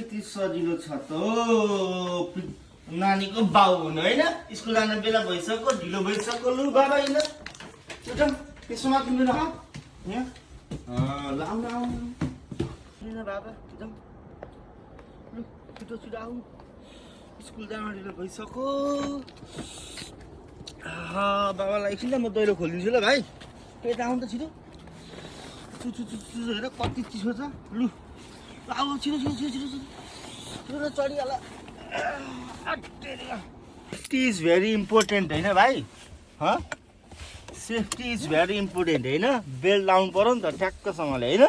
यति सजिलो छ त हो नानीको बाउ हुनु होइन स्कुल जाने बेला भइसक्यो ढिलो भइसक्यो लु बाबा हिँड उठौँ त्यसो माथि मेरो यहाँ लाउन आउनु किन बाबा उठौँ लु छिटो छिटो आउनु स्कुल जान ढिलो भइसक्यो बाबालाई एकछिन त म दैलो खोलिदिन्छु ल भाइ पेट आउनु त छिटो हेर कति चिसो छ लु आऊ छिटो छिटो छिटो छिटो छिटो चढिहाल सेफ्टी इज भेरी इम्पोर्टेन्ट होइन भाइ सेफ्टी इज भेरी इम्पोर्टेन्ट होइन बेल्ट लाउनु पर्यो नि त ठ्याक्कसँगले होइन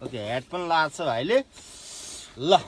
ओके हेड पनि लाग्छ भाइले ल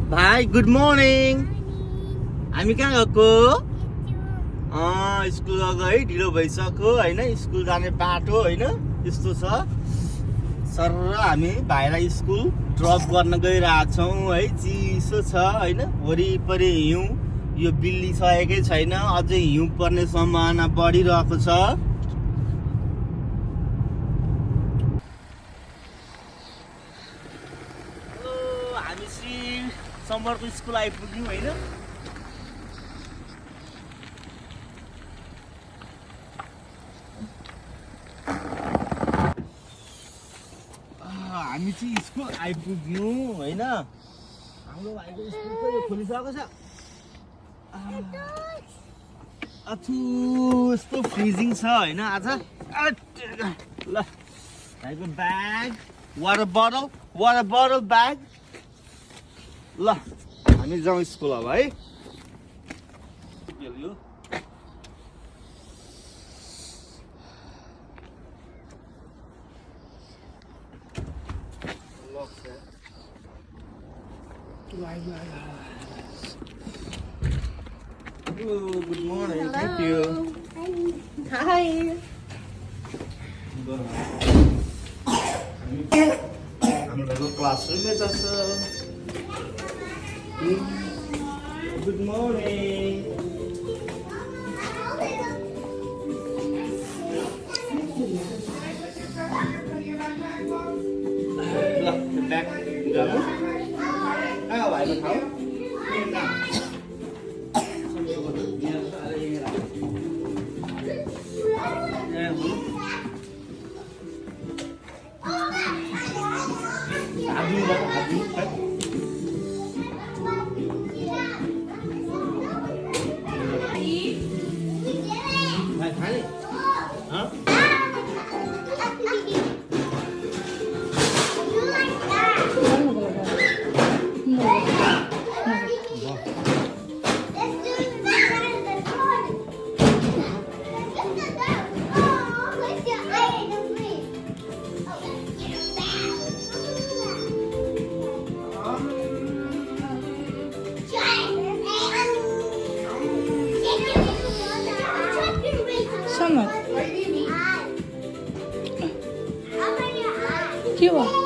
भाइ गुड मर्निङ हामी कहाँ गएको स्कुल गएको है ढिलो भइसक्यो होइन स्कुल जाने बाटो होइन यस्तो छ सर हामी भाइलाई स्कुल ड्रप गर्न गइरहेछौँ है चिसो छ होइन वरिपरि हिउँ यो बिल्ली सकेकै छैन अझै हिउँ पर्ने सम्भावना बढिरहेको छ समरको स्कुल आइपुग्यौँ होइन हामी चाहिँ स्कुल आइपुग्यौँ होइन हाम्रो भाइको स्कुल चाहिँ खोलिसकेको छ अथु यस्तो फ्रिजिङ छ होइन आज ल भाइको ब्याग वाटर बटल ब्याग ल हामी जाउँ स्कुल अब है good morning thank you high हाम्रो क्लासरुममै छ Good morning. Look, the back. Gamu. Ah, why not how? Summer. Cute.